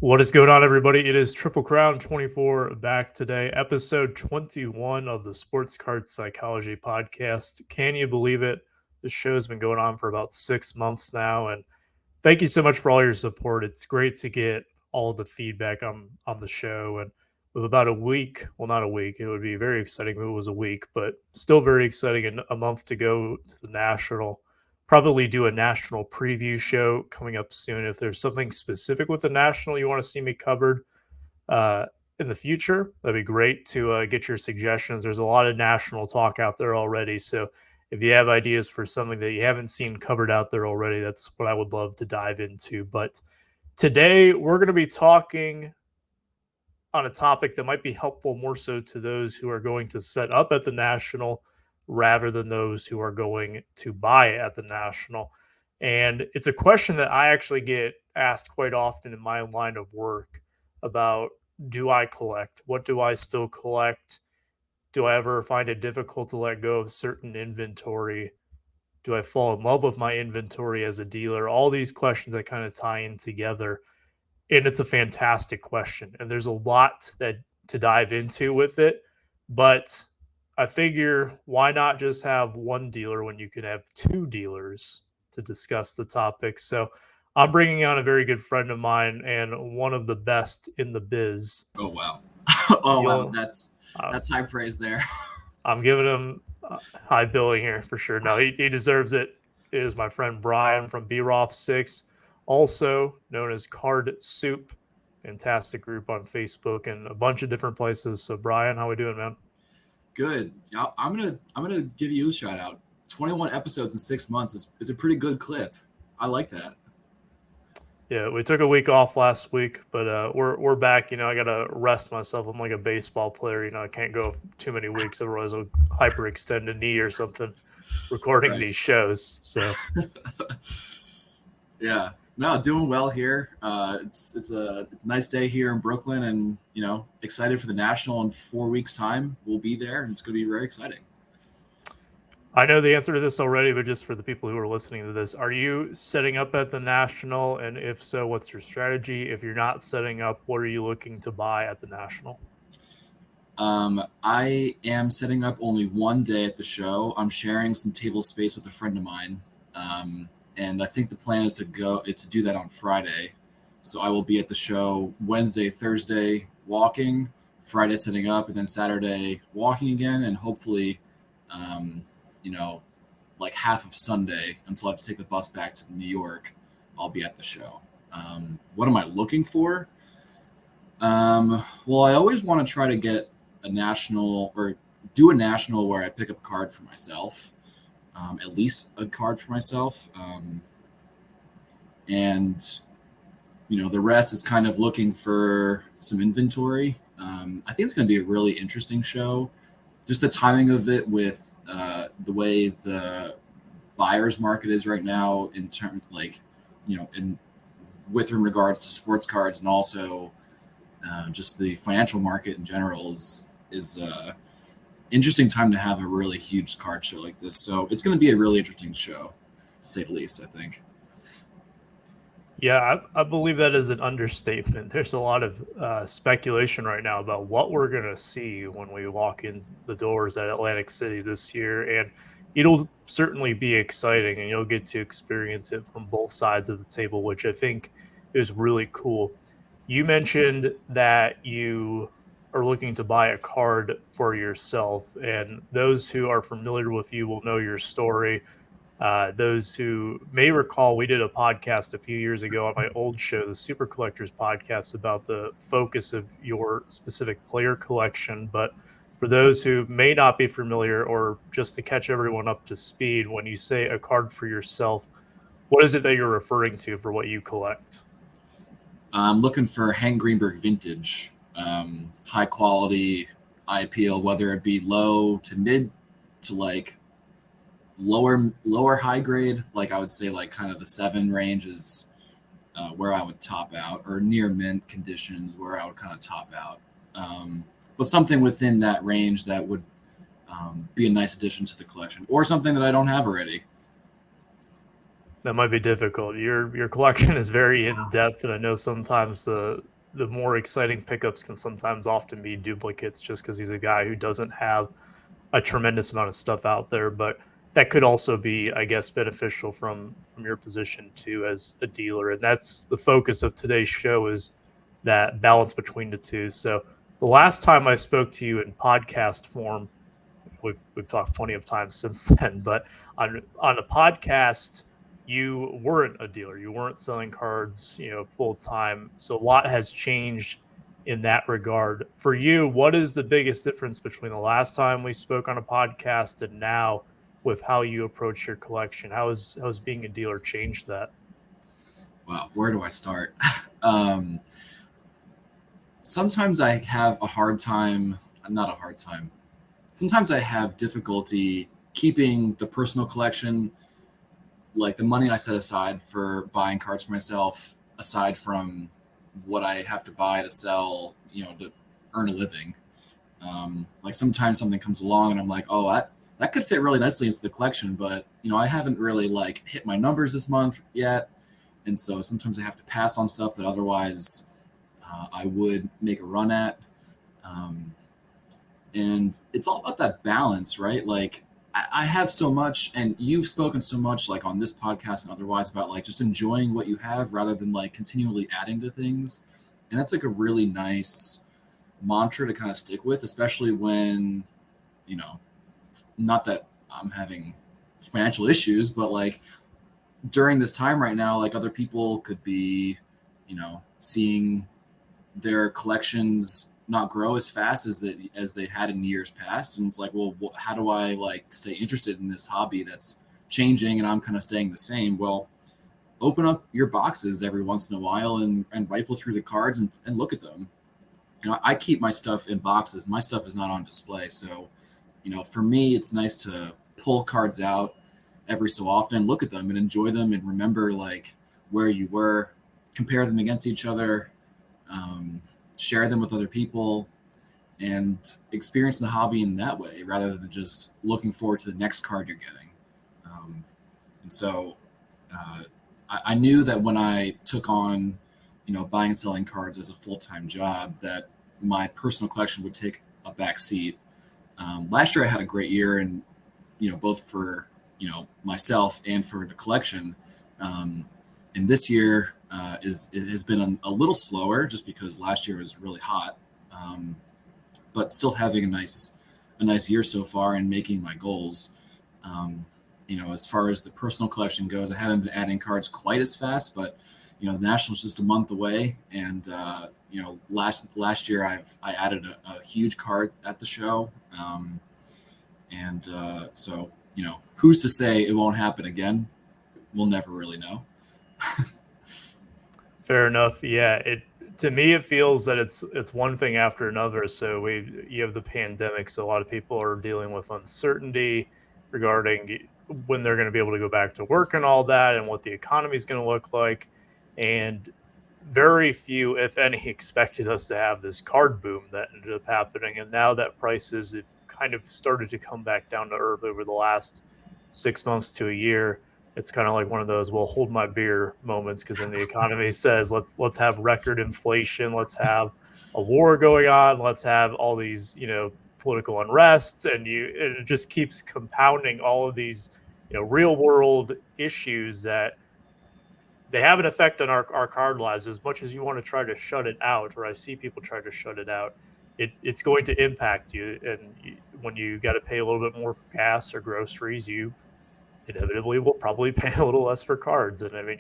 What is going on, everybody? It is TripleCrown24 back today, episode 21 of the Sports Card Psychology podcast. Can you believe it? This show has been going on for about 6 months now, and thank you so much for all your support. It's great to get all of the feedback on the show, and with about a week, well, not a week, it would be very exciting if it was a week, but still very exciting, and a month to go to the National. Probably do a national preview show coming up soon. If there's something specific with the national you want to see me covered uh, in the future, that'd be great to get your suggestions. There's a lot of national talk out there already. So if you have ideas for something that you haven't seen covered out there already, that's what I would love to dive into. But today we're going to be talking on a topic that might be helpful more so to those who are going to set up at the national rather than those who are going to buy at the national. And it's a question that I actually get asked quite often in my line of work about, do I collect? What do I still collect? Do I ever find it difficult to let go of certain inventory? Do I fall in love with my inventory as a dealer? All these questions that kind of tie in together. And it's a fantastic question. And there's a lot that to dive into with it. But I figure, why not just have one dealer when you can have two dealers to discuss the topic? So I'm bringing on a very good friend of mine and one of the best in the biz. Oh wow! Wow! That's high praise there. I'm giving him high billing here for sure. No, he deserves it. It is my friend Brian from BROF6, also known as CardSoup. Fantastic group on Facebook and a bunch of different places. So Brian, how we doing, man? Good. I'm gonna give you a shout out. 21 episodes in 6 months is a pretty good clip. I like that. Yeah, we took a week off last week, but we're back. I gotta rest myself. I'm like a baseball player. I can't go too many weeks, otherwise I'll hyperextend a knee or something. Recording these shows, so yeah, no, doing well here. It's a nice day here in Brooklyn, and excited for the National in 4 weeks' time. We'll be there, and it's going to be very exciting. I know the answer to this already, but just for the people who are listening to this, are you setting up at the National? And if so, what's your strategy? If you're not setting up, what are you looking to buy at the National? I am setting up only one day at the show. I'm sharing some table space with a friend of mine. And I think the plan is to do that on Friday. So I will be at the show Wednesday, Thursday walking, Friday setting up, and then Saturday walking again, and hopefully, like half of Sunday until I have to take the bus back to New York, I'll be at the show. What am I looking for? Well, I always want to try to get a national or do a national where I pick up a card for myself. At least a card for myself. And the rest is kind of looking for some inventory. I think it's going to be a really interesting show. Just the timing of it with the way the buyer's market is right now in terms with regards to sports cards, and also just the financial market in general is interesting time to have a really huge card show like this. So it's going to be a really interesting show, to say the least, I think. Yeah, I believe that is an understatement. There's a lot of speculation right now about what we're going to see when we walk in the doors at Atlantic City this year. And it'll certainly be exciting, and you'll get to experience it from both sides of the table, which I think is really cool. You mentioned that you are looking to buy a card for yourself, and those who are familiar with you will know your story. Those who may recall, we did a podcast a few years ago on my old show, the Super Collectors Podcast, about the focus of your specific player collection. But for those who may not be familiar, or just to catch everyone up to speed, when you say a card for yourself, what is it that you're referring to for what you collect? I'm looking for Hank Greenberg vintage, high quality eye appeal, whether it be low to mid to like lower high grade. Like I would say like kind of the 7 range is where I would top out, or near mint conditions where I would kind of top out. But something within that range that would be a nice addition to the collection, or something that I don't have already. That might be difficult. Your collection is very in depth, and I know sometimes the more exciting pickups can sometimes often be duplicates, just because he's a guy who doesn't have a tremendous amount of stuff out there. But that could also be, I guess, beneficial from your position too as a dealer, and that's the focus of today's show, is that balance between the two. So the last time I spoke to you in podcast form, we've talked plenty of times since then, but on a podcast, you weren't a dealer. You weren't selling cards, full time. So a lot has changed in that regard. For you, what is the biggest difference between the last time we spoke on a podcast and now with how you approach your collection? How's being a dealer changed that? Wow, where do I start? Sometimes I have a hard time, not a hard time. Sometimes I have difficulty keeping the personal collection, like the money I set aside for buying cards for myself, aside from what I have to buy to sell, to earn a living. Like sometimes something comes along and I'm like, oh, that could fit really nicely into the collection, but I haven't really like hit my numbers this month yet. And so sometimes I have to pass on stuff that otherwise I would make a run at. And it's all about that balance, right? Like I have so much, and you've spoken so much like on this podcast and otherwise about like just enjoying what you have rather than like continually adding to things. And that's like a really nice mantra to kind of stick with, especially when, not that I'm having financial issues, but like during this time right now, like other people could be, seeing their collections not grow as fast as they had in years past. And it's like, well, how do I like stay interested in this hobby that's changing and I'm kind of staying the same? Well, open up your boxes every once in a while and rifle through the cards and look at them. I keep my stuff in boxes. My stuff is not on display. So, for me, it's nice to pull cards out every so often, look at them and enjoy them and remember like where you were, compare them against each other, share them with other people, and experience the hobby in that way rather than just looking forward to the next card you're getting. And so I knew that when I took on, buying and selling cards as a full-time job, that my personal collection would take a back seat. Last year I had a great year, and both for myself and for the collection. And this year it has been a little slower just because last year was really hot, but still having a nice year so far and making my goals. As far as the personal collection goes, I haven't been adding cards quite as fast, but the National's just a month away, and last year I added a huge card at the show, so who's to say it won't happen again? We'll never really know. Fair enough. Yeah, to me it feels that it's one thing after another. So you have the pandemic, so a lot of people are dealing with uncertainty regarding when they're going to be able to go back to work and all that, and what the economy is going to look like. And very few, if any, expected us to have this card boom that ended up happening. And now that prices have kind of started to come back down to earth over the last 6 months to a year, it's kind of like one of those, well, hold my beer moments, because then the economy says, let's have record inflation, let's have a war going on, let's have all these, political unrest, and it just keeps compounding all of these, real world issues that they have an effect on our card lives. As much as you want to try to shut it out, or I see people try to shut it out, it's going to impact you. And when you got to pay a little bit more for gas or groceries, you inevitably will probably pay a little less for cards. And I mean,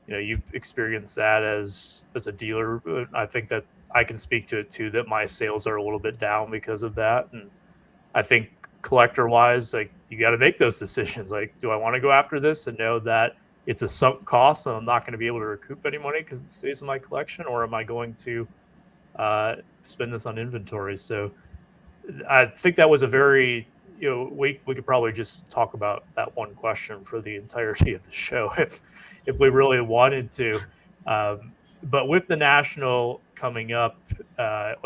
you've experienced that as a dealer. I think that I can speak to it too, that my sales are a little bit down because of that. And I think collector wise, like, you got to make those decisions. Like, do I want to go after this and know that it's a sunk cost and I'm not going to be able to recoup any money because it stays in my collection, or am I going to spend this on inventory? So I think that was a very, we could probably just talk about that one question for the entirety of the show if we really wanted to. But with the National coming up,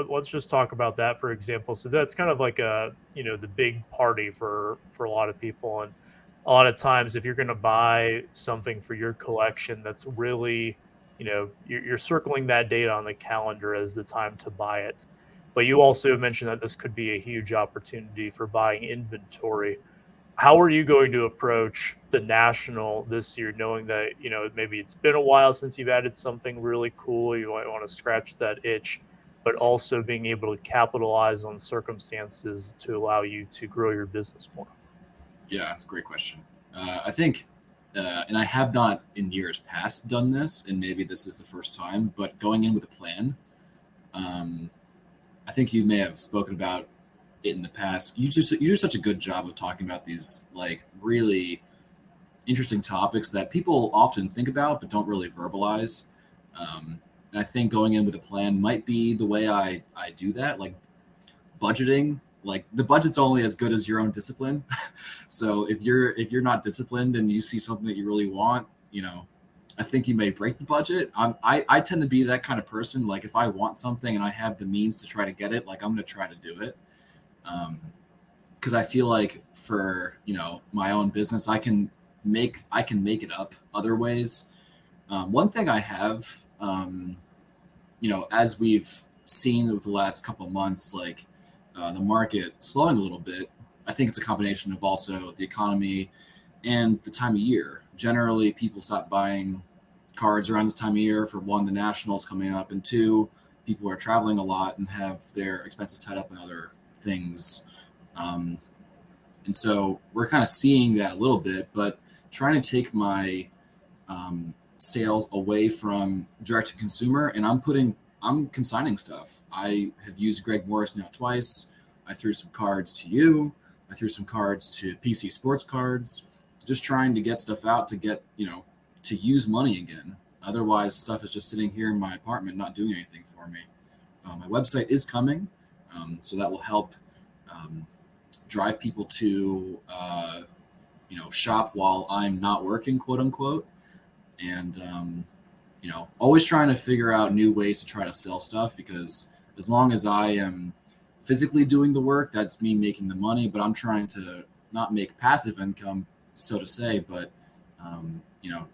let's just talk about that, for example. So that's kind of like the big party for a lot of people. And a lot of times if you're going to buy something for your collection that's really, you're circling that date on the calendar as the time to buy it. But you also mentioned that this could be a huge opportunity for buying inventory. How are you going to approach the national this year, knowing that, maybe it's been a while since you've added something really cool, you might want to scratch that itch, but also being able to capitalize on circumstances to allow you to grow your business more? Yeah, it's a great question. I think, and I have not in years past done this, and maybe this is the first time, but going in with a plan. I think you may have spoken about it in the past. You do such a good job of talking about these like really interesting topics that people often think about but don't really verbalize. And I think going in with a plan might be the way I do that. Like budgeting, like the budget's only as good as your own discipline. So if you're not disciplined and you see something that you really want, I think you may break the budget. I tend to be that kind of person. Like if I want something and I have the means to try to get it, like I'm going to try to do it. Because I feel like for my own business, I can make it up other ways. One thing I have, as we've seen over the last couple of months, like the market slowing a little bit. I think it's a combination of also the economy and the time of year. Generally, people stop buying cards around this time of year. For one, the Nationals coming up, and two, people are traveling a lot and have their expenses tied up in other things. And so we're kind of seeing that a little bit, but trying to take my sales away from direct to consumer, and I'm consigning stuff. I have used Greg Morris now twice. I threw some cards to you. I threw some cards to PC Sports Cards, just trying to get stuff out to get, to use money again. Otherwise, stuff is just sitting here in my apartment, not doing anything for me. My website is coming, so that will help drive people to, shop while I'm not working, quote unquote. And, always trying to figure out new ways to try to sell stuff, because as long as I am physically doing the work, that's me making the money, but I'm trying to not make passive income, so to say, but,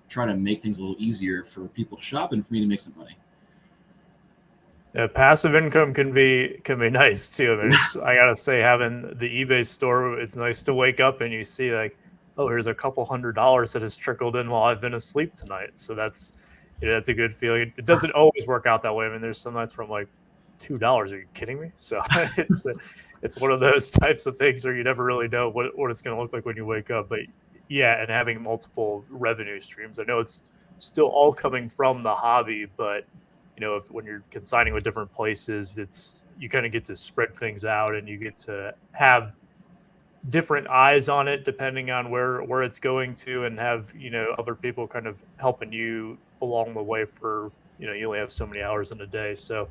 try to make things a little easier for people to shop and for me to make some money. Yeah, passive income can be nice too. I mean, I gotta say, having the eBay store, it's nice to wake up and you see like, oh, here's a couple $100 that has trickled in while I've been asleep tonight. So that's a good feeling. It doesn't always work out that way. I mean, there's some nights where I'm like, $2? Are you kidding me? So it's one of those types of things where you never really know what it's going to look like when you wake up. But yeah, and having multiple revenue streams. I know it's still all coming from the hobby, but when you're consigning with different places, you kind of get to spread things out and you get to have different eyes on it depending on where it's going to, and have other people kind of helping you along the way. For you only have so many hours in a day. So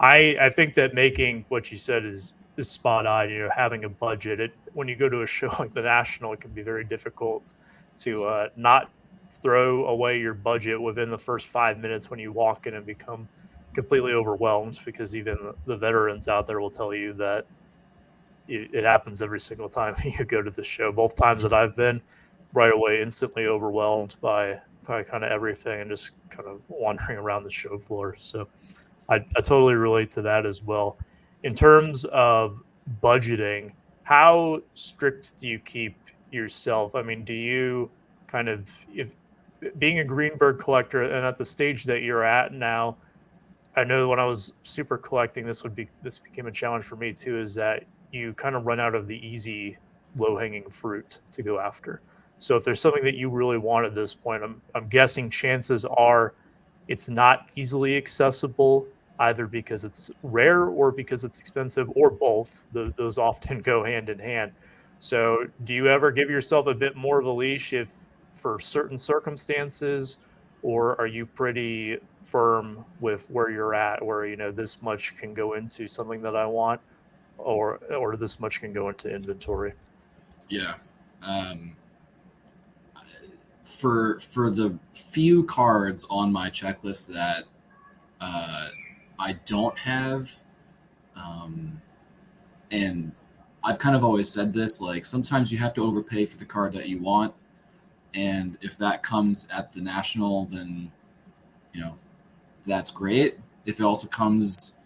I think that making what you said is spot on. Having a budget. When you go to a show like the National, it can be very difficult to not throw away your budget within the first 5 minutes when you walk in and become completely overwhelmed, because even the veterans out there will tell you that it happens every single time you go to the show. Both times that I've been, right away, instantly overwhelmed by kind of everything and just kind of wandering around the show floor. So I totally relate to that as well. In terms of budgeting, how strict do you keep yourself? I mean, do you kind of, if being a Greenberg collector and at the stage that you're at now, I know when I was super collecting, this became a challenge for me too, is that you kind of run out of the easy, low-hanging fruit to go after. So if there's something that you really want at this point, I'm guessing chances are it's not easily accessible, either because it's rare or because it's expensive, or both. Those often go hand in hand. So do you ever give yourself a bit more of a leash if for certain circumstances, or are you pretty firm with where you're at, where this much can go into something that I want, or this much can go into inventory? Yeah. For the few cards on my checklist that I don't have, and I've kind of always said this, like sometimes you have to overpay for the card that you want. And if that comes at the national, then, that's great. If it also comes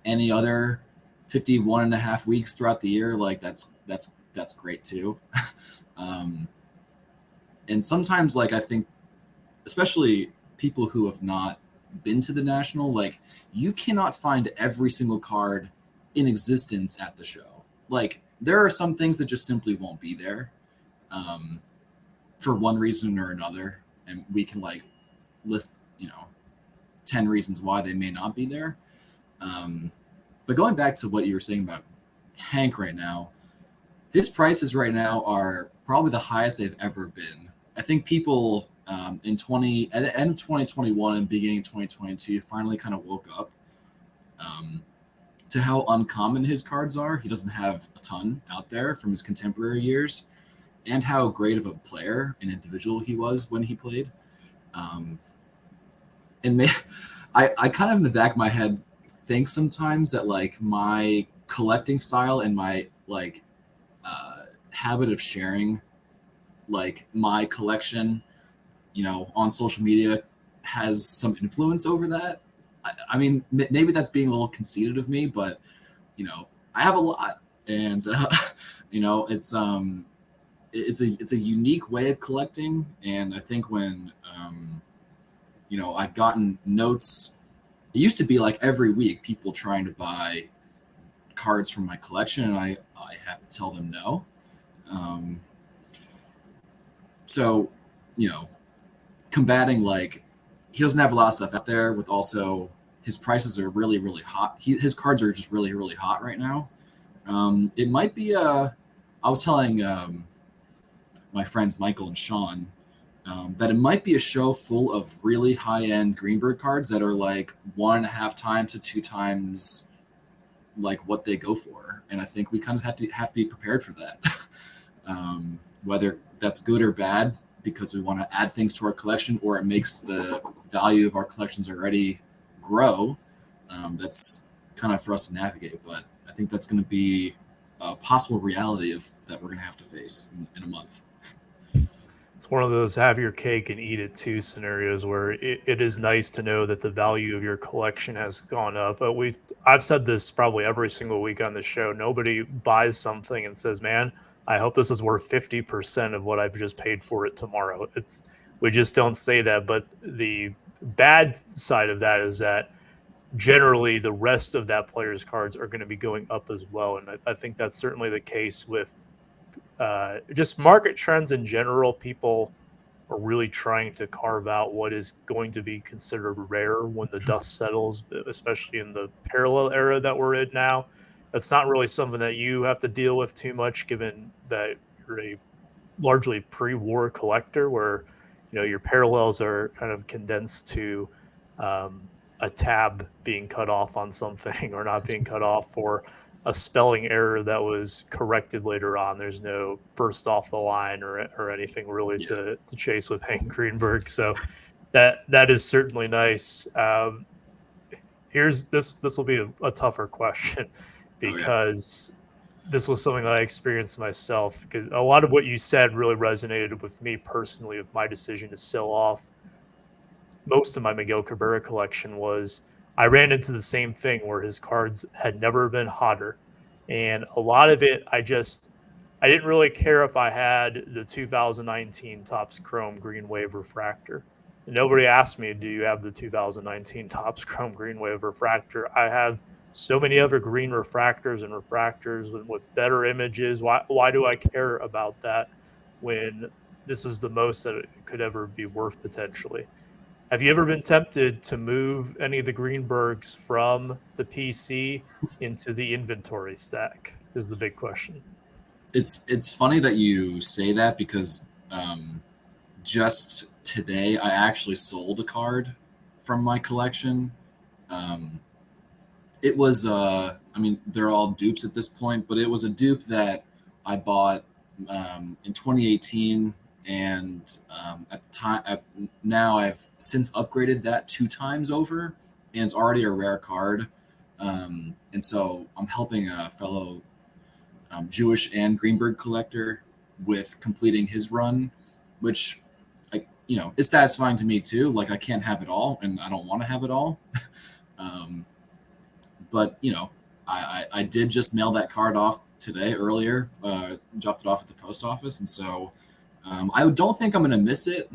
any other 51.5 weeks throughout the year, like that's great too. And sometimes, like, I think, especially people who have not been to the national, like, you cannot find every single card in existence at the show. Like, there are some things that just simply won't be there, for one reason or another, and we can like list 10 reasons why they may not be there. But going back to what you were saying about Hank right now, his prices right now are probably the highest they've ever been. I think people at the end of 2021 and beginning of 2022 finally kind of woke up to how uncommon his cards are. He doesn't have a ton out there from his contemporary years, and how great of a player and individual he was when he played. I kind of in the back of my head think sometimes that like my collecting style and my like habit of sharing like my collection, on social media has some influence over that. I mean, maybe that's being a little conceited of me, but I have a lot, and it's a unique way of collecting. And I think when I've gotten notes, it used to be like every week people trying to buy cards from my collection, and I have to tell them no. So combating, like, he doesn't have a lot of stuff out there, with also his prices are really, really hot. His cards are just really, really hot right now. It might be I was telling my friends Michael and Sean that it might be a show full of really high-end Greenberg cards that are like 1.5 times to 2 times like what they go for. And I think we kind of have to be prepared for that. Whether that's good or bad, because we want to add things to our collection, or it makes the value of our collections already grow. That's kind of for us to navigate. But I think that's going to be a possible reality that we're going to have to face in a month. It's one of those have your cake and eat it too scenarios where it is nice to know that the value of your collection has gone up. But I've said this probably every single week on the show. Nobody buys something and says, man, I hope this is worth 50% of what I've just paid for it tomorrow. We just don't say that. But the bad side of that is that generally the rest of that player's cards are going to be going up as well. And I think that's certainly the case with just market trends in general. People are really trying to carve out what is going to be considered rare when the dust settles, especially in the parallel era that we're in now. That's not really something that you have to deal with too much, given that you're a largely pre-war collector, where your parallels are kind of condensed to a tab being cut off on something or not being cut off, or a spelling error that was corrected later on. There's no first off the line or anything really to chase with Hank Greenberg. So that is certainly nice. Here's this will be a tougher question, because this was something that I experienced myself. Because a lot of what you said really resonated with me personally, with my decision to sell off most of my Miguel Cabrera collection. Was I ran into the same thing where his cards had never been hotter. And a lot of it, I didn't really care if I had the 2019 Topps Chrome Green Wave Refractor. Nobody asked me, do you have the 2019 Topps Chrome Green Wave Refractor? I have so many other green refractors and refractors with better images. Why do I care about that when this is the most that it could ever be worth potentially? Have you ever been tempted to move any of the Greenbergs from the PC into the inventory stack? Is the big question. It's funny that you say that, because just today I actually sold a card from my collection. It was I mean, they're all dupes at this point, but it was a dupe that I bought in 2018. And at the time, now I've since upgraded that 2 times over, and it's already a rare card. And so I'm helping a fellow Jewish and Greenberg collector with completing his run, which, like, you know, is satisfying to me too. Like, I can't have it all, and I don't want to have it all. But you know, I did just mail that card off today earlier, dropped it off at the post office, and so I don't think I'm going to miss it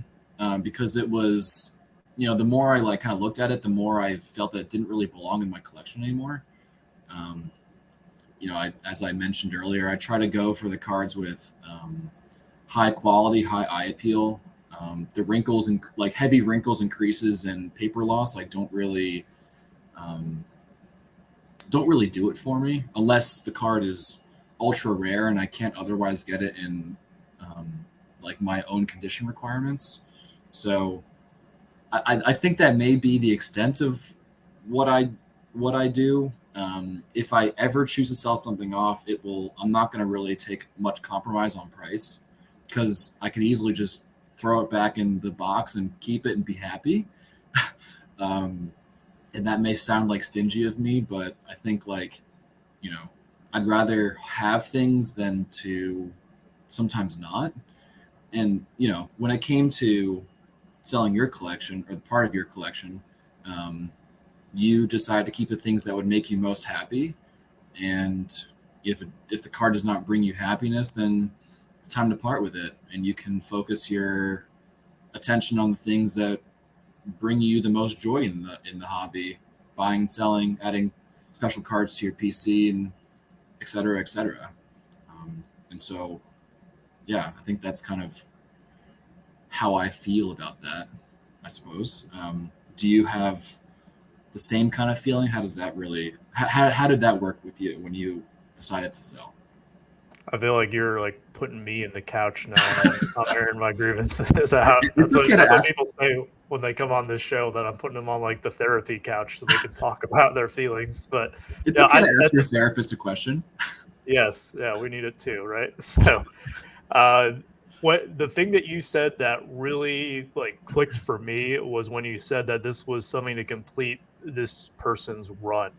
because it was, you know, the more I like kind of looked at it, the more I felt that it didn't really belong in my collection anymore. You know, as I mentioned earlier, I try to go for the cards with high quality, high eye appeal. The wrinkles and like heavy wrinkles and creases and paper loss, like don't really do it for me unless the card is ultra rare and I can't otherwise get it in like my own condition requirements. So I think that may be the extent of what I do. If I ever choose to sell something off, I'm not going to really take much compromise on price because I could easily just throw it back in the box and keep it and be happy. And that may sound like stingy of me, but I think, like, you know, I'd rather have things than to sometimes not. And, you know, when it came to selling your collection or part of your collection, you decide to keep the things that would make you most happy. And if the card does not bring you happiness, then it's time to part with it. And you can focus your attention on the things that bring you the most joy in the hobby, buying and selling, adding special cards to your PC, and et cetera, et cetera. And so, yeah, I think that's kind of how I feel about that, I suppose. Do you have the same kind of feeling? How does that really, how did that work with you when you decided to sell? I feel like you're like putting me in the couch now. I'm airing my grievances. That's what people say when they come on this show, that I'm putting them on like the therapy couch so they can talk about their feelings. But it's okay to ask your therapist a question. Yes, yeah, we need it too, right? So, what the thing that you said that really like clicked for me was when you said that this was something to complete this person's run.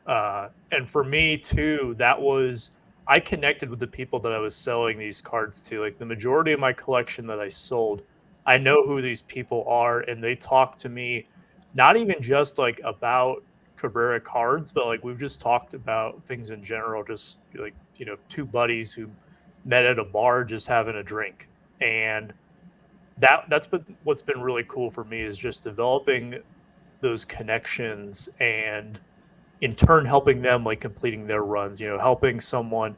And for me too, that was, I connected with the people that I was selling these cards to. Like the majority of my collection that I sold, I know who these people are, and they talk to me, not even just like about Cabrera cards, but like we've just talked about things in general, just like, you know, two buddies who met at a bar just having a drink. And that's what's been really cool for me is just developing those connections and in turn helping them like completing their runs, you know, helping someone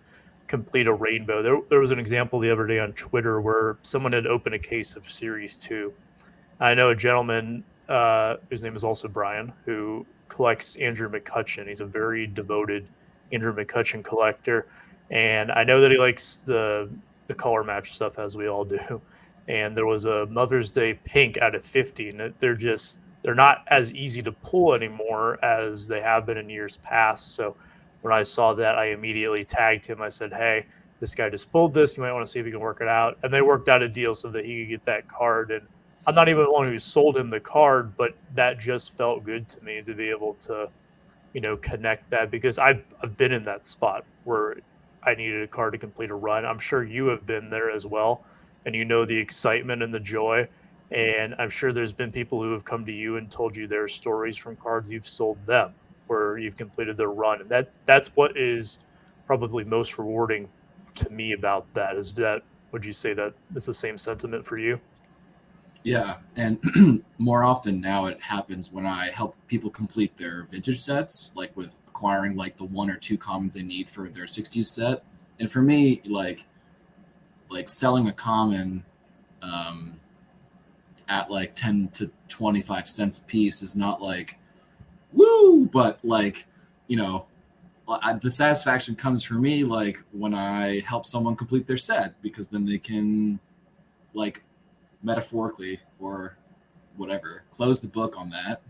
complete a rainbow. There was an example the other day on Twitter where someone had opened a case of Series 2. I know a gentleman whose name is also Brian, who collects Andrew McCutcheon. He's a very devoted Andrew McCutcheon collector, and I know that he likes the color match stuff, as we all do. And there was a Mother's Day pink out of 50, and they're not as easy to pull anymore as they have been in years past. So when I saw that, I immediately tagged him. I said, "Hey, this guy just pulled this. You might want to see if he can work it out." And they worked out a deal so that he could get that card. And I'm not even the one who sold him the card, but that just felt good to me to be able to, you know, connect that, because I've been in that spot where I needed a card to complete a run. I'm sure you have been there as well, and you know the excitement and the joy. And I'm sure there's been people who have come to you and told you their stories from cards you've sold them where you've completed their run. And that's what is probably most rewarding to me about that. Is that, would you say that it's the same sentiment for you? Yeah, and more often now it happens when I help people complete their vintage sets, like with acquiring like the one or two commons they need for their 60s set. And for me, like selling a common at like 10 to 25 cents a piece is not like woo, but like, you know, the satisfaction comes for me like when I help someone complete their set, because then they can, like, metaphorically or whatever, close the book on that.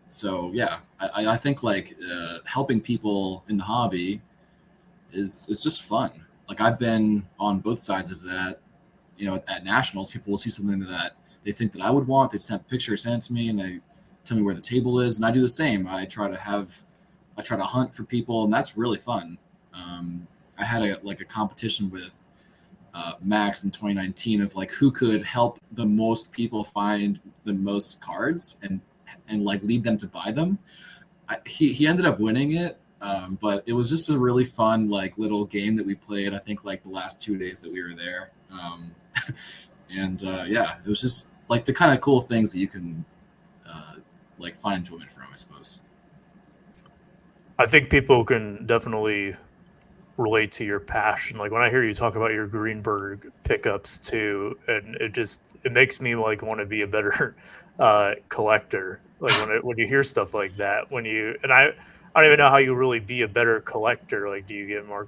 So yeah, I think like helping people in the hobby is just fun. Like I've been on both sides of that. You know, at nationals, people will see something that they think that I would want. They snap a picture, send it to me, and they tell me where the table is, and I do the same. I try to have I try to hunt for people, and that's really fun. I had a competition with Max in 2019 of like who could help the most people find the most cards and like lead them to buy them. He ended up winning it, but it was just a really fun like little game that we played. I think like the last 2 days that we were there, and yeah, it was just like the kind of cool things that you can like find enjoyment from, I suppose. I think people can definitely relate to your passion. Like when I hear you talk about your Greenberg pickups too, and it makes me like want to be a better collector. Like when you hear stuff like that, I don't even know how you really be a better collector. Like, do you get more?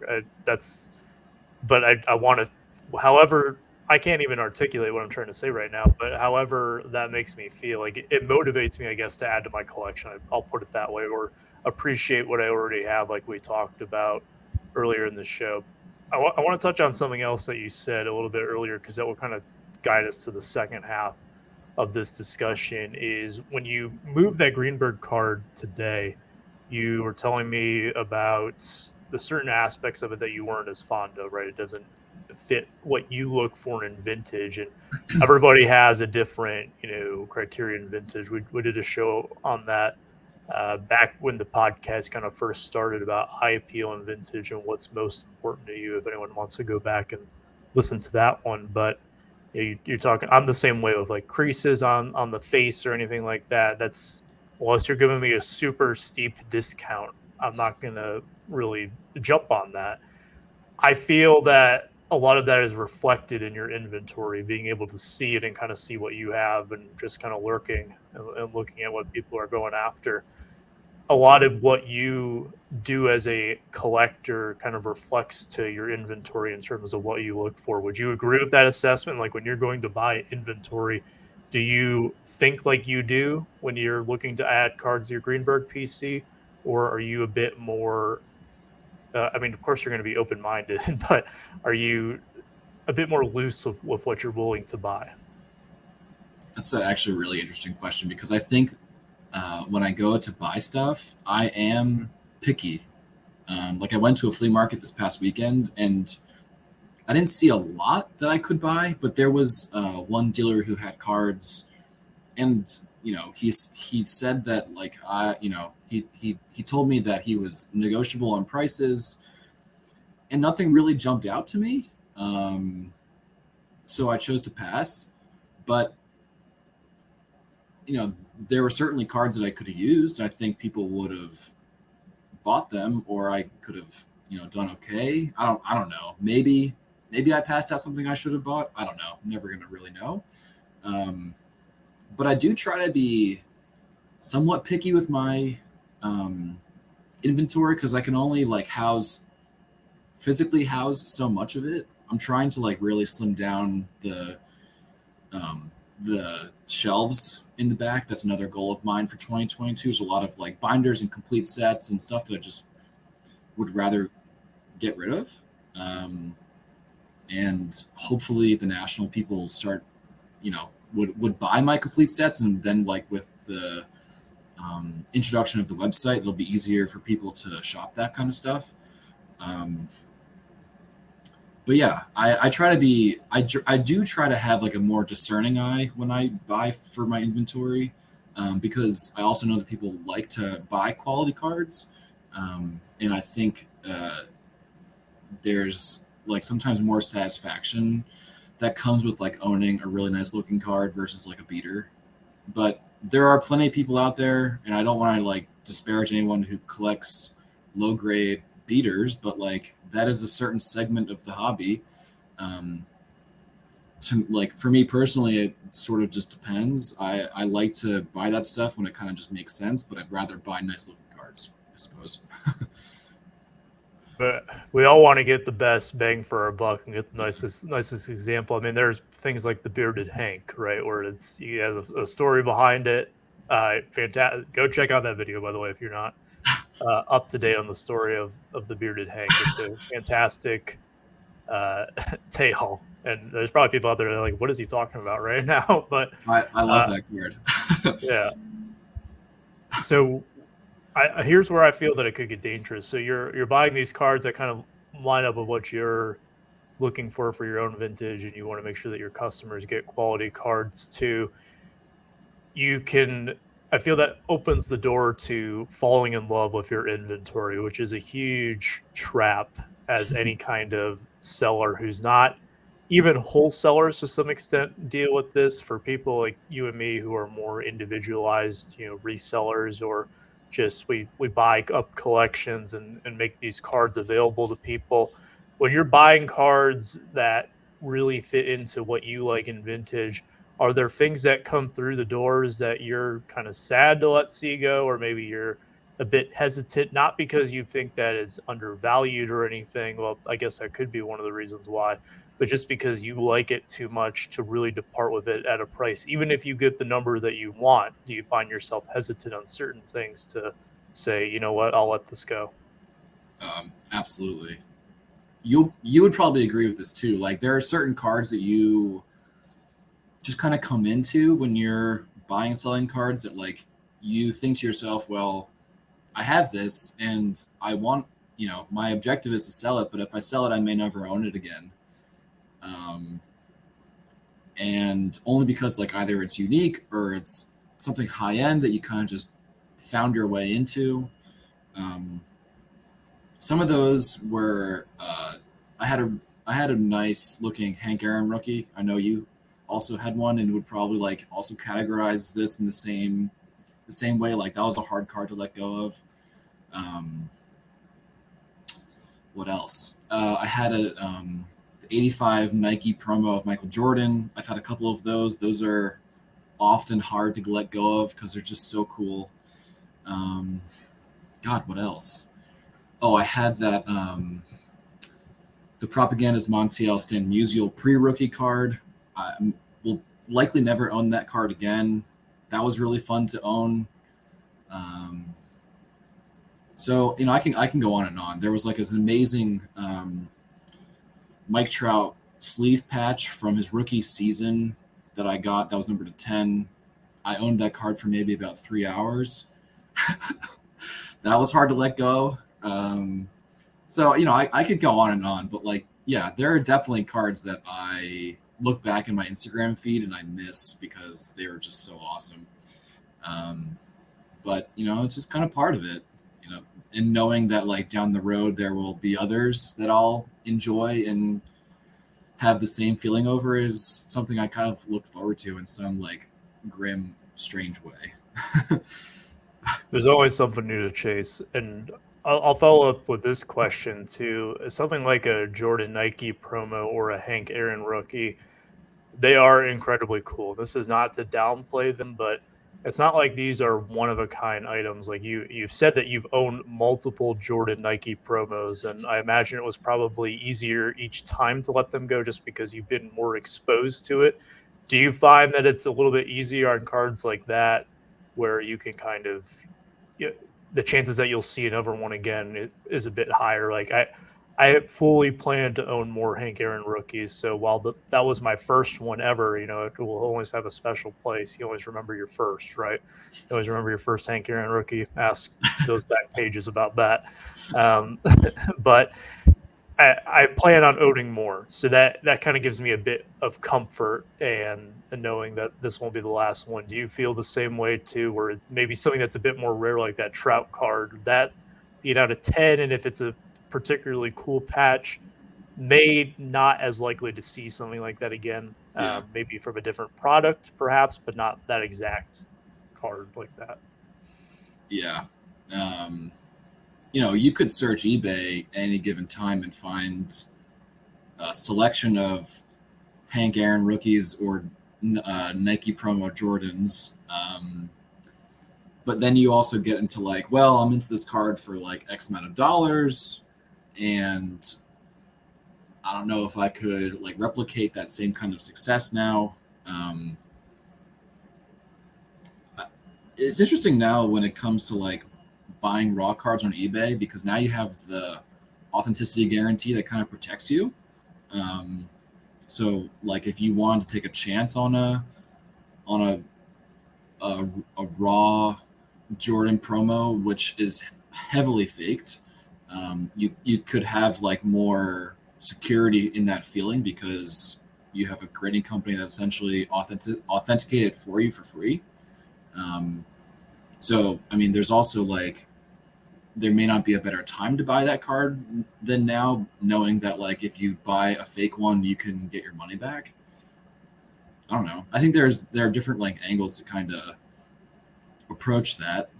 But I want to. However, I can't even articulate what I'm trying to say right now. But however that makes me feel, like it motivates me, I guess, to add to my collection. I'll put it that way, or appreciate what I already have, like we talked about earlier in the show. I want to touch on something else that you said a little bit earlier, because that will kind of guide us to the second half of this discussion. Is when you move that Greenberg card today, you were telling me about the certain aspects of it that you weren't as fond of, right? It doesn't fit what you look for in vintage, and everybody has a different, criteria in vintage. We did a show on that back when the podcast kind of first started, about eye appeal and vintage and what's most important to you. If anyone wants to go back and listen to that one, but you're talking, I'm the same way with like creases on the face or anything like that. That's, unless you're giving me a super steep discount, I'm not gonna really jump on that. I feel that a lot of that is reflected in your inventory, being able to see it and kind of see what you have, and just kind of lurking and looking at what people are going after. A lot of what you do as a collector kind of reflects to your inventory in terms of what you look for. Would you agree with that assessment? Like when you're going to buy inventory, do you think like you do when you're looking to add cards to your Greenberg PC, or are you a bit more? I mean, of course, you're going to be open-minded, but are you a bit more loose with what you're willing to buy? That's actually a really interesting question, because I think when I go to buy stuff, I am picky. Like I went to a flea market this past weekend, and I didn't see a lot that I could buy, but there was one dealer who had cards, and he said that like he told me that he was negotiable on prices, and nothing really jumped out to me. So I chose to pass, but there were certainly cards that I could have used. I think people would have bought them, or I could have, done okay. I don't know. Maybe I passed out something I should have bought. I don't know. I'm never gonna really know. But I do try to be somewhat picky with my inventory, because I can only like physically house so much of it. I'm trying to like really slim down the shelves in the back. That's another goal of mine for 2022, is a lot of like binders and complete sets and stuff that I just would rather get rid of. And hopefully the national people start, would buy my complete sets, and then like with the introduction of the website, it'll be easier for people to shop that kind of stuff. But yeah, I try to be, I do try to have like a more discerning eye when I buy for my inventory, because I also know that people like to buy quality cards. And I think there's like sometimes more satisfaction that comes with like owning a really nice looking card versus like a beater. But there are plenty of people out there, and I don't want to like disparage anyone who collects low grade beaters, but like that is a certain segment of the hobby. To like, for me personally, it sort of just depends. I like to buy that stuff when it kind of just makes sense, but I'd rather buy nice looking cards, I suppose. But we all want to get the best bang for our buck and get the nicest example. I mean, there's things like the bearded Hank, right, where he has a story behind it. Fantastic. Go check out that video, by the way, if you're not up to date on the story of the bearded Hank. It's a fantastic tale, and there's probably people out there that are like, "What is he talking about right now?" But I love that card. yeah. So Here's where I feel that it could get dangerous. So you're buying these cards that kind of line up with what you're looking for your own vintage, and you want to make sure that your customers get quality cards too. You can I feel that opens the door to falling in love with your inventory, which is a huge trap as any kind of seller who's not even wholesalers to some extent deal with this. For people like you and me who are more individualized, resellers, or just we buy up collections and make these cards available to people. When you're buying cards that really fit into what you like in vintage, are there things that come through the doors that you're kind of sad to let see go, or maybe you're a bit hesitant, not because you think that it's undervalued or anything? Well, I guess that could be one of the reasons why, but just because you like it too much to really depart with it at a price, even if you get the number that you want. Do you find yourself hesitant on certain things to say, you know what, I'll let this go? Absolutely. You would probably agree with this too. Like there are certain cards that you just kind of come into when you're buying and selling cards that like you think to yourself, well, I have this and I want, my objective is to sell it, but if I sell it, I may never own it again. Um, and only because like either it's unique or it's something high end that you kind of just found your way into. Um, some of those were I had a nice looking Hank Aaron rookie. I know you also had one and would probably like also categorize this in the same way. Like that was a hard card to let go of. Um, what else? I had the 85 Nike promo of Michael Jordan. I've had a couple of those. Those are often hard to let go of because they're just so cool. Um, God, what else? Oh, I had that the Propagandist Montiel Stan Musial pre-rookie card. I will likely never own that card again. That was really fun to own. Um, so I can go on and on. There was like an amazing Mike Trout sleeve patch from his rookie season that I got. That was numbered to 10. I owned that card for maybe about 3 hours. That was hard to let go. So, I could go on and on, but like, yeah, there are definitely cards that I look back in my Instagram feed and I miss because they were just so awesome. Um, but, it's just kind of part of it, and knowing that like down the road, there will be others that I'll enjoy and have the same feeling over is something I kind of look forward to in some like grim, strange way. There's always something new to chase. And I'll follow up with this question too. Something like a Jordan Nike promo or a Hank Aaron rookie, they are incredibly cool. This is not to downplay them, but it's not like these are one of a kind items. Like you've said that you've owned multiple Jordan Nike promos, and I imagine it was probably easier each time to let them go just because you've been more exposed to it. Do you find that it's a little bit easier on cards like that, where you can kind of, yeah, the chances that you'll see another one again is a bit higher? Like I fully plan to own more Hank Aaron rookies. So while that was my first one ever, it will always have a special place. You always remember your first, right? You always remember your first Hank Aaron rookie. Ask those back pages about that. Um, but I plan on owning more, so that kind of gives me a bit of comfort and knowing that this won't be the last one. Do you feel the same way too, where maybe something that's a bit more rare, like that Trout card, that being out of 10, and if it's a particularly cool patch, may not as likely to see something like that again, Yeah. maybe from a different product, perhaps, but not that exact card like that. Yeah. Um, you could search eBay at any given time and find a selection of Hank Aaron rookies or Nike promo Jordans. But then you also get into like, well, I'm into this card for like X amount of dollars, and I don't know if I could like replicate that same kind of success now. Um, it's interesting now when it comes to like buying raw cards on eBay because now you have the authenticity guarantee that kind of protects you. Um, so like if you wanted to take a chance on a a raw Jordan promo, which is heavily faked. You could have like more security in that feeling because you have a grading company that essentially authenticated for you for free. So I mean, there's also like there may not be a better time to buy that card than now, knowing that like if you buy a fake one, you can get your money back. I don't know. I think there are different like angles to kind of approach that.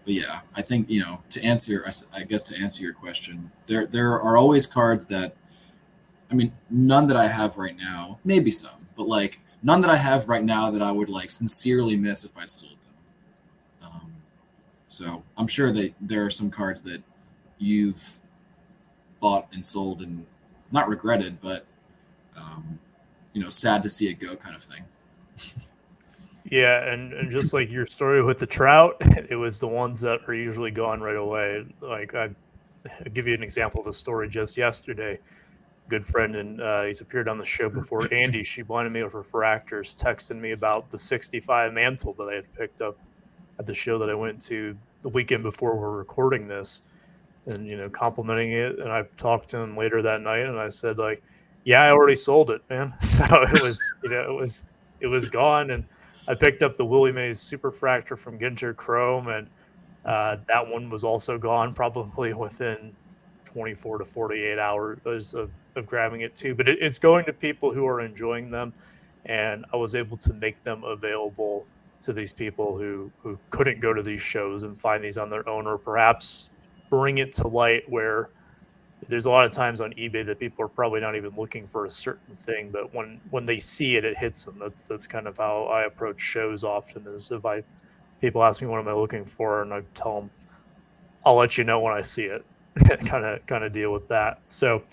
But yeah, I think I guess to answer your question, there are always cards that, I mean, none that I have right now, maybe some, but like none that I have right now that I would like sincerely miss if I sold them. So I'm sure that there are some cards that you've bought and sold and not regretted, but sad to see it go kind of thing. Yeah, and just like your story with the trout, it was the ones that are usually gone right away. Like I'll give you an example of a story just yesterday. Good friend, and he's appeared on the show before. Andy, she blinded me with her fractors, texting me about the 65 mantle that I had picked up at the show that I went to the weekend before we're recording this, and complimenting it. And I talked to him later that night, and I said like, "Yeah, I already sold it, man." So it was gone, and I picked up the Willie Mays Superfractor from Ginter Chrome, and that one was also gone probably within 24 to 48 hours of grabbing it too. But it's going to people who are enjoying them, and I was able to make them available to these people who couldn't go to these shows and find these on their own, or perhaps bring it to light where there's a lot of times on eBay that people are probably not even looking for a certain thing, but when they see it, it hits them. That's kind of how I approach shows often. Is if people ask me what am I looking for, and I tell them I'll let you know when I see it. kind of deal with that. So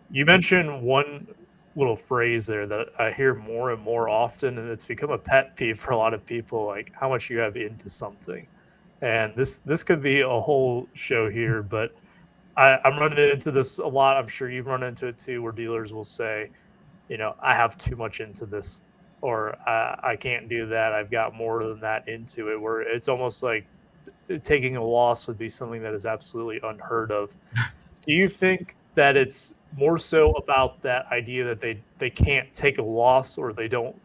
you mentioned one little phrase there that I hear more and more often, and it's become a pet peeve for a lot of people, like how much you have into something. And this could be a whole show here, but I'm running into this a lot. I'm sure you've run into it too, where dealers will say, I have too much into this, or I can't do that. I've got more than that into it, where it's almost like taking a loss would be something that is absolutely unheard of. Do you think that it's more so about that idea that they can't take a loss, or they don't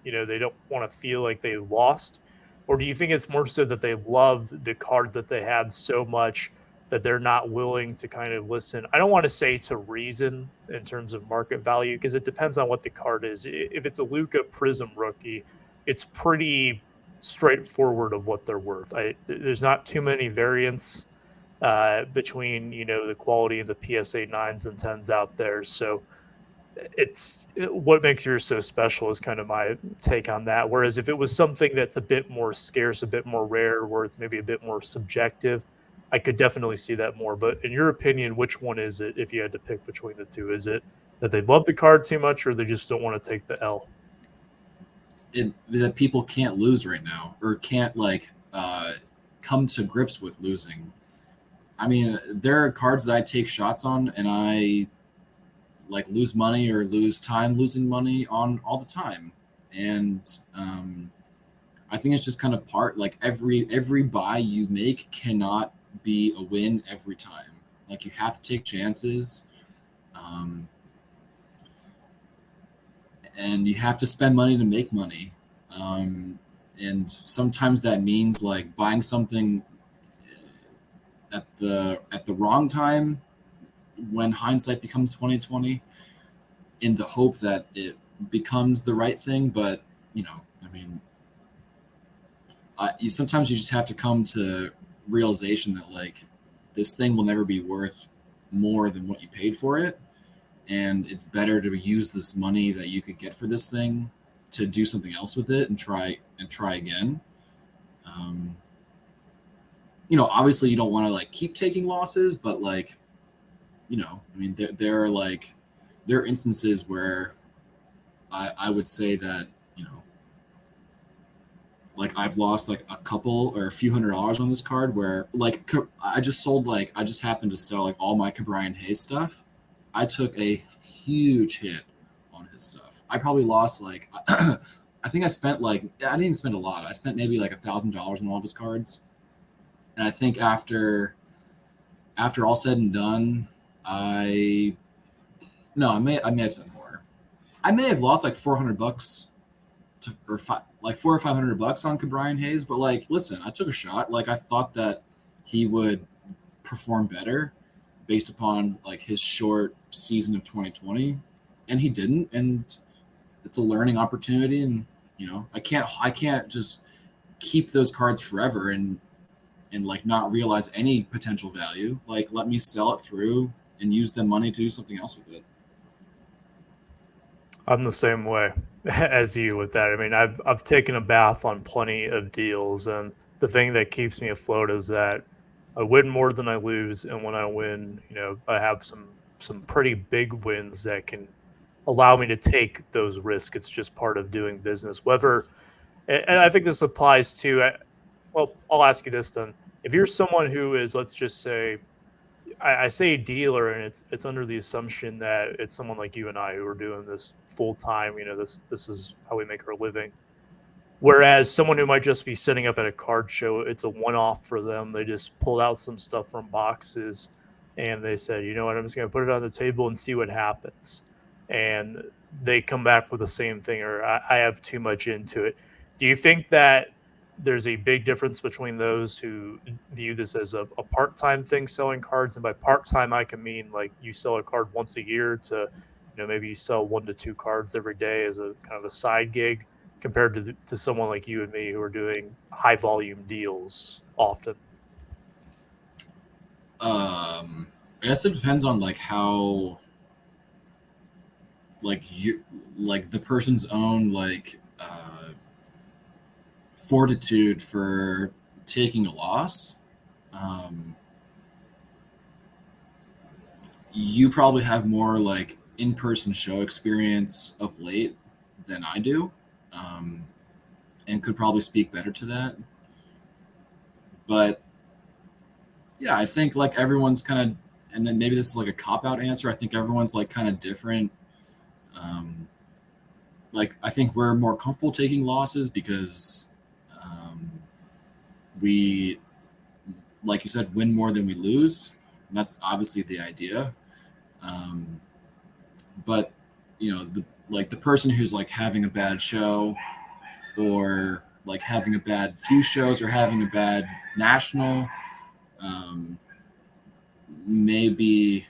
want to feel like they lost? Or do you think it's more so that they love the card that they have so much that they're not willing to kind of listen? I don't want to say to reason in terms of market value, because it depends on what the card is. If it's a Luka Prism rookie, it's pretty straightforward of what they're worth. There's not too many variants between the quality of the PSA 9s and 10s out there. So what makes yours so special is kind of my take on that. Whereas if it was something that's a bit more scarce, a bit more rare, where it's maybe a bit more subjective, I could definitely see that more. But in your opinion, which one is it if you had to pick between the two? Is it that they love the card too much, or they just don't want to take the L? That people can't lose right now, or can't like come to grips with losing. I mean, there are cards that I take shots on and I like lose money or lose time losing money on all the time. And I think it's just kind of like every buy you make cannot be a win every time. Like you have to take chances. And you have to spend money to make money. And sometimes that means like buying something at the wrong time when hindsight becomes 2020, in the hope that it becomes the right thing. But I mean, sometimes you just have to come to realization that like this thing will never be worth more than what you paid for it, and it's better to use this money that you could get for this thing to do something else with it and try again. Obviously you don't want to like keep taking losses, but like, I mean, there are instances where I would say that, like I've lost like a couple or a few $100s on this card where like I just happened to sell like all my Brian Hayes stuff. I took a huge hit on his stuff. I probably lost like I think I spent like, I didn't spend a lot. I spent maybe like $1,000 on all of his cards. And I think after all said and done, I no, I may have spent more. I may have lost like $400 like $400 or $500 on Brian Hayes, but like, listen, I took a shot. Like, I thought that he would perform better based upon like his short season of 2020, and he didn't. And it's a learning opportunity, and I can't just keep those cards forever and like not realize any potential value. Like, let me sell it through and use the money to do something else with it. I'm the same way as you with that. I mean, I've taken a bath on plenty of deals, and the thing that keeps me afloat is that I win more than I lose, and when I win, I have some pretty big wins that can allow me to take those risks. It's just part of doing business. Whether, and I think this applies to, well, I'll ask you this then: if you're someone who is, let's just say, I say dealer, and it's under the assumption that it's someone like you and I who are doing this full time. This is how we make our living. Whereas someone who might just be sitting up at a card show, it's a one off for them. They just pulled out some stuff from boxes, and they said, you know what, I'm just going to put it on the table and see what happens. And they come back with the same thing, or I have too much into it. Do you think that there's a big difference between those who view this as a part-time thing, selling cards? And by part-time, I can mean like you sell a card once a year to, maybe you sell 1 to 2 cards every day as a kind of a side gig, compared to someone like you and me who are doing high volume deals often? I guess it depends on like how, like you, like the person's own like fortitude for taking a loss. You probably have more like in-person show experience of late than I do, and could probably speak better to that. But yeah, I think like everyone's kind of, and then maybe this is like a cop-out answer. I think everyone's like kind of different. Like, I think we're more comfortable taking losses because we, like you said, win more than we lose. And that's obviously the idea. But the person who's like having a bad show, or like having a bad few shows, or having a bad national, maybe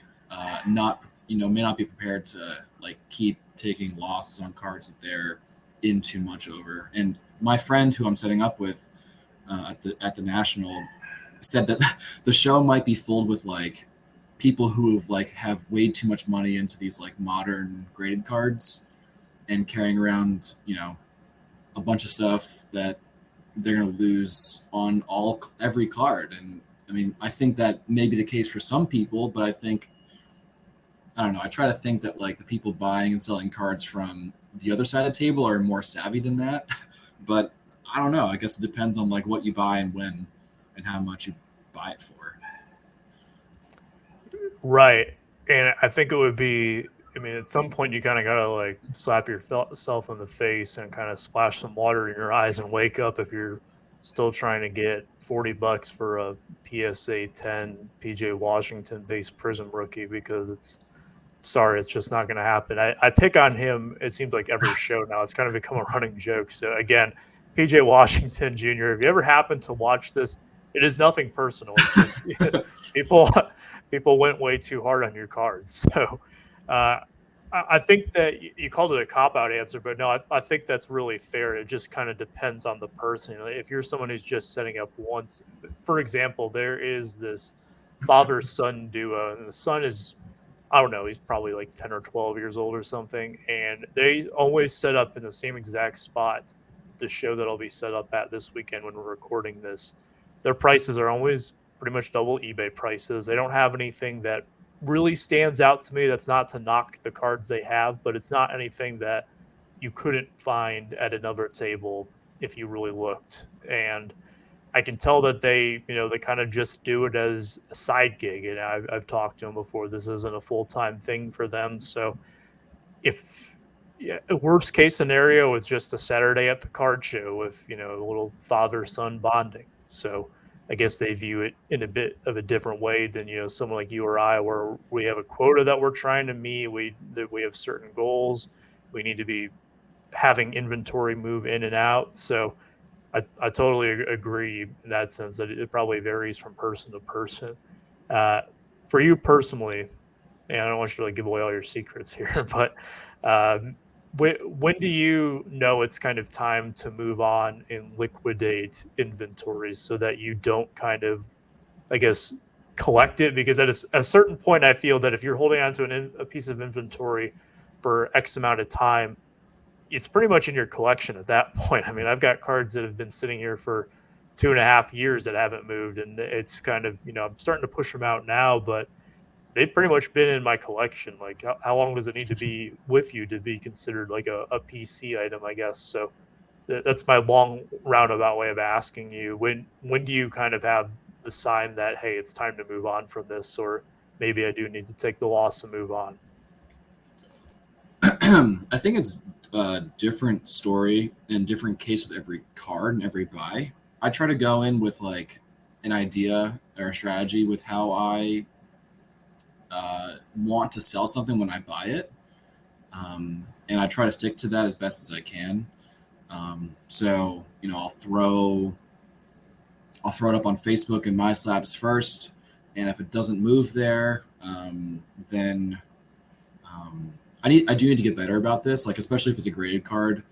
not, may not be prepared to like keep taking losses on cards that they're in too much over. And my friend who I'm setting up with at the national said that the show might be filled with like people who have way too much money into these like modern graded cards and carrying around a bunch of stuff that they're going to lose on every card. And I mean, I think that may be the case for some people, but I don't know. I try to think that like the people buying and selling cards from the other side of the table are more savvy than that. But I don't know. I guess it depends on like what you buy and when and how much you buy it for. Right. And I think it would be, I mean, at some point you kind of got to like slap yourself in the face and kind of splash some water in your eyes and wake up if you're still trying to get $40 for a PSA 10 PJ Washington based Prism rookie, because it's just not going to happen. I pick on him, it seems like every show now. It's kind of become a running joke. So again, PJ Washington Jr., if you ever happen to watch this, it is nothing personal. It's just people went way too hard on your cards. So I think that you called it a cop-out answer, but no, I think that's really fair. It just kind of depends on the person. If you're someone who's just setting up once, for example, there is this father-son duo, and the son is, I don't know, he's probably like 10 or 12 years old or something, and they always set up in the same exact spot, the show that I'll be set up at this weekend when we're recording this. Their prices are always pretty much double eBay prices. They don't have anything that really stands out to me. That's not to knock the cards they have, but it's not anything that you couldn't find at another table if you really looked. And I can tell that they kind of just do it as a side gig. And I've talked to them before. This isn't a full-time thing for them. So if Yeah, worst case scenario is just a Saturday at the card show with, a little father-son bonding. So I guess they view it in a bit of a different way than, someone like you or I, where we have a quota that we're trying to meet. We have certain goals. We need to be having inventory move in and out. So I totally agree in that sense that it probably varies from person to person. Uh, for you personally, and I don't want you to like give away all your secrets here, but when do you know it's kind of time to move on and liquidate inventories so that you don't kind of, I guess, collect it? Because at a certain point, I feel that if you're holding on to a piece of inventory for X amount of time, it's pretty much in your collection at that point. I mean, I've got cards that have been sitting here for 2.5 years that haven't moved, and it's kind of, I'm starting to push them out now, but they've pretty much been in my collection. Like, how long does it need to be with you to be considered like a PC item, I guess? So that's my long roundabout way of asking you. When do you kind of have the sign that, hey, it's time to move on from this, or maybe I do need to take the loss and move on? I think it's a different story and different case with every card and every buy. I try to go in with like an idea or a strategy with how I want to sell something when I buy it, and I try to stick to that as best as I can. So I'll throw it up on Facebook and my slabs first, and if it doesn't move there, then I do need to get better about this. Like, especially if it's a graded card,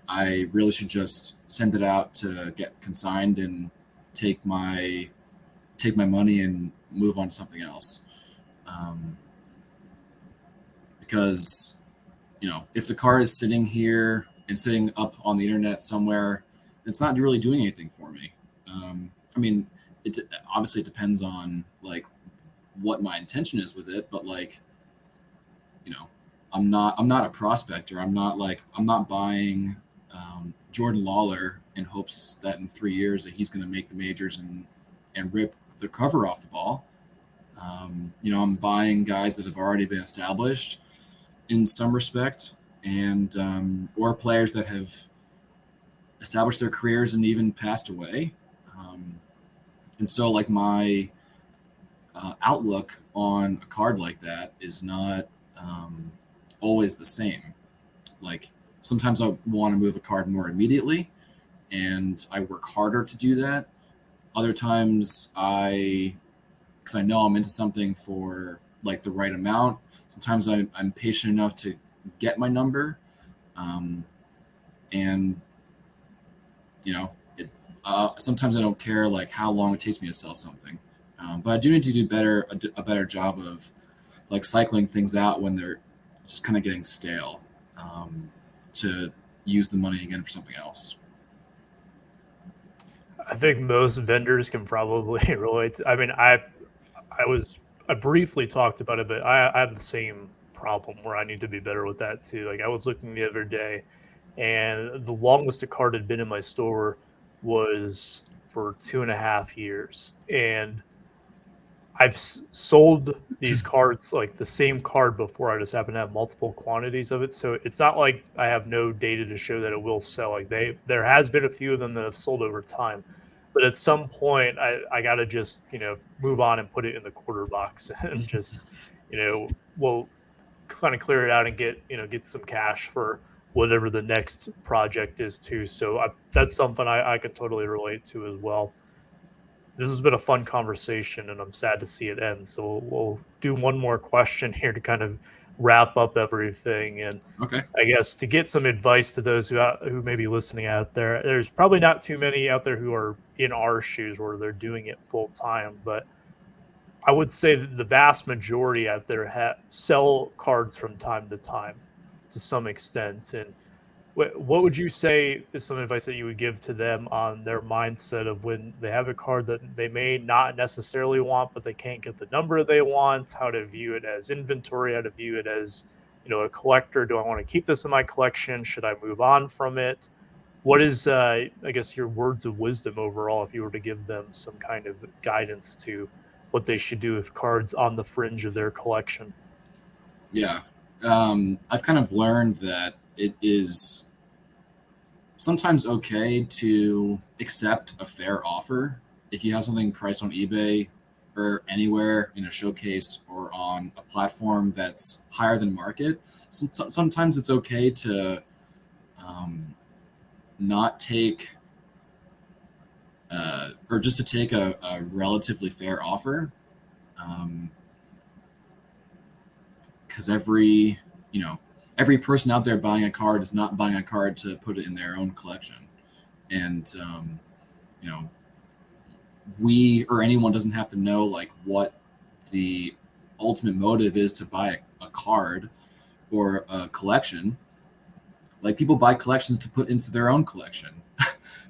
I really should just send it out to get consigned and take my money and move on to something else. Because if the card is sitting here and sitting up on the internet somewhere, it's not really doing anything for me. I mean, it obviously depends on like what my intention is with it, but like, I'm not a prospector. I'm not buying Jordan Lawler in hopes that in 3 years that he's going to make the majors and rip the cover off the ball. I'm buying guys that have already been established in some respect, and or players that have established their careers and even passed away. And so like my outlook on a card like that is not always the same. Like, sometimes I want to move a card more immediately, and I work harder to do that. Other times because I know I'm into something for like the right amount. Sometimes I'm patient enough to get my number, and it. Sometimes I don't care like how long it takes me to sell something, but I do need to do a better job of like cycling things out when they're just kind of getting stale, to use the money again for something else. I think most vendors can probably relate. I mean, I briefly talked about it, but I have the same problem where I need to be better with that too. Like, I was looking the other day, and the longest a card had been in my store was for 2.5 years, and I've sold these cards, like the same card before. I just happen to have multiple quantities of it, so it's not like I have no data to show that it will sell. Like, there has been a few of them that have sold over time, but at some point I got to just move on and put it in the quarter box and just we'll kind of clear it out and get some cash for whatever the next project is too. So that's something I can totally relate to as well. This has been a fun conversation, and I'm sad to see it end. So we'll do one more question here to kind of wrap up everything. And Okay. I guess to get some advice to those who may be listening out there, there's probably not too many out there who are in our shoes where they're doing it full time, but I would say that the vast majority out there sell cards from time to some extent. And what would you say is some advice that you would give to them on their mindset of when they have a card that they may not necessarily want, but they can't get the number they want, how to view it as inventory, how to view it as, a collector? Do I want to keep this in my collection? Should I move on from it? What is, I guess, your words of wisdom overall, if you were to give them some kind of guidance to what they should do with cards on the fringe of their collection? Yeah. I've kind of learned that it is sometimes okay to accept a fair offer if you have something priced on eBay or anywhere in a showcase or on a platform that's higher than market. Sometimes it's okay to not take or just to take a relatively fair offer, because every person out there buying a card is not buying a card to put it in their own collection, and you know we or anyone doesn't have to know like what the ultimate motive is to buy a card or a collection. Like people buy collections to put into their own collection.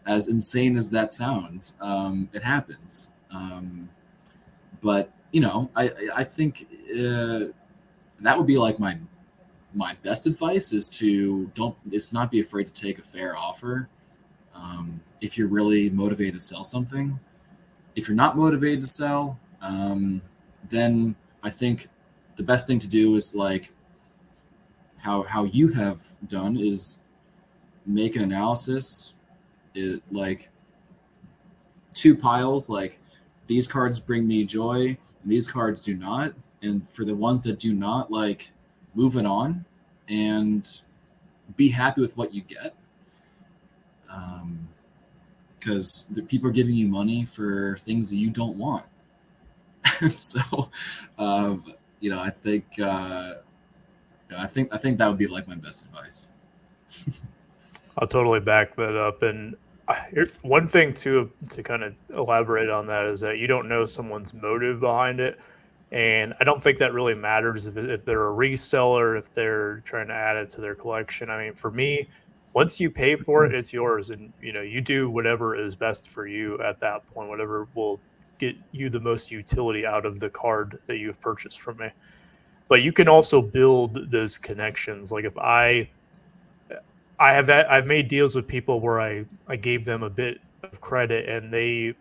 As insane as that sounds, it happens. But I think that would be like my best advice is to not be afraid to take a fair offer. If you're really motivated to sell something. If you're not motivated to sell, then I think the best thing to do is like how you have done is make an analysis. Like two piles, like these cards bring me joy and these cards do not, and for the ones that do not, like move it on and be happy with what you get, because the people are giving you money for things that you don't want. So I think that would be like my best advice. I'll totally back that up. And one thing to kind of elaborate on that is that you don't know someone's motive behind it. And I don't think that really matters if they're a reseller, if they're trying to add it to their collection. I mean, for me, once you pay for it, it's yours. And, you do whatever is best for you at that point, whatever will get you the most utility out of the card that you've purchased from me. But you can also build those connections. Like if I've made deals with people where I gave them a bit of credit and they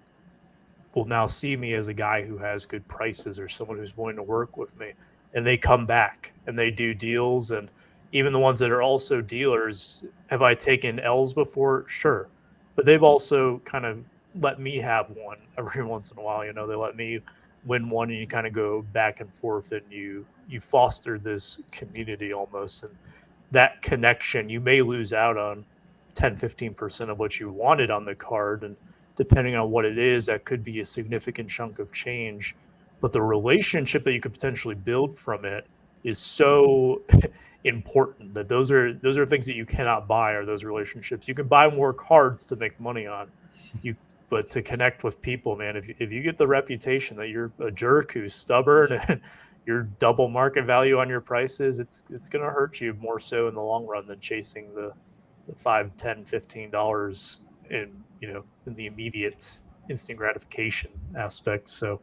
will now see me as a guy who has good prices or someone who's willing to work with me, and they come back and they do deals. And even the ones that are also dealers, have I taken L's before? Sure, but they've also kind of let me have one every once in a while. They let me win one, and you kind of go back and forth, and you foster this community almost. And that connection, you may lose out on 10-15% of what you wanted on the card, and depending on what it is, that could be a significant chunk of change. But the relationship that you could potentially build from it is so important that those are things that you cannot buy, are those relationships. You can buy more cards to make money on but to connect with people, man, if you get the reputation that you're a jerk who's stubborn and you're double market value on your prices, it's going to hurt you more so in the long run than chasing the $5, $10, $15 in the immediate instant gratification aspect. So,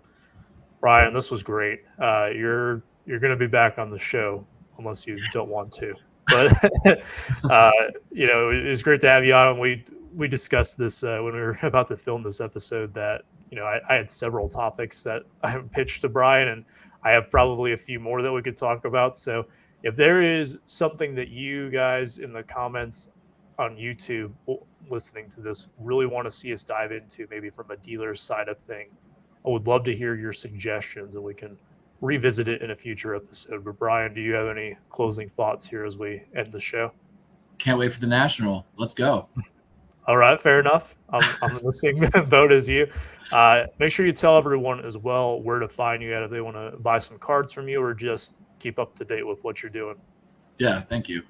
Brian, this was great. You're going to be back on the show unless you don't want to. But it was great to have you on. We discussed this when we were about to film this episode. That I had several topics that I pitched to Brian, and I have probably a few more that we could talk about. So if there is something that you guys in the comments on YouTube listening to this really want to see us dive into, maybe from a dealer's side of thing, I would love to hear your suggestions, and we can revisit it in a future episode. But Brian, do you have any closing thoughts here as we end the show? Can't wait for the National. Let's go. All right, fair enough. I'm in the same boat as you. Make sure you tell everyone as well where to find you at if they want to buy some cards from you or just keep up to date with what you're doing. Yeah, thank you.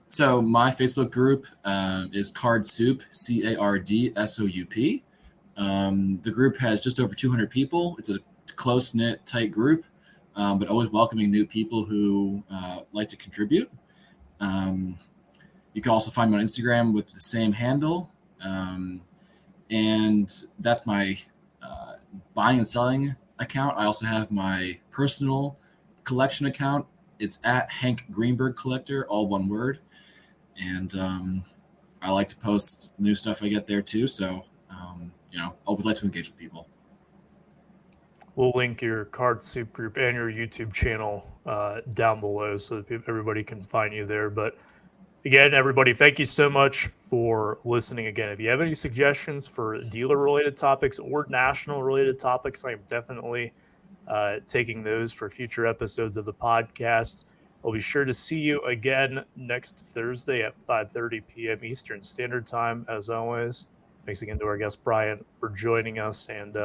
So my Facebook group is CardSoup, CardSoup. The group has just over 200 people. It's a close-knit, tight group, but always welcoming new people who like to contribute. You can also find me on Instagram with the same handle. And that's my buying and selling account. I also have my personal collection account. It's at Hank Greenberg Collector, all one word. And I like to post new stuff I get there too. So, always like to engage with people. We'll link your CardSoup group and your YouTube channel down below so that everybody can find you there. But again, everybody, thank you so much for listening again. If you have any suggestions for dealer-related topics or national-related topics, I am definitely taking those for future episodes of the podcast. I'll be sure to see you again next Thursday at 5:30 p.m. Eastern Standard Time, as always. Thanks again to our guest, Brian, for joining us. And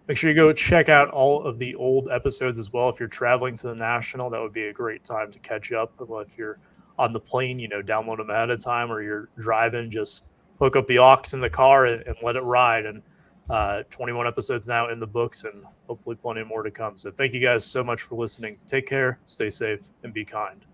make sure you go check out all of the old episodes as well. If you're traveling to the National, that would be a great time to catch up. If you're on the plane, download them ahead of time, or you're driving, just hook up the aux in the car and let it ride. And 21 episodes now in the books, and hopefully plenty more to come. So thank you guys so much for listening. Take care, stay safe, and be kind.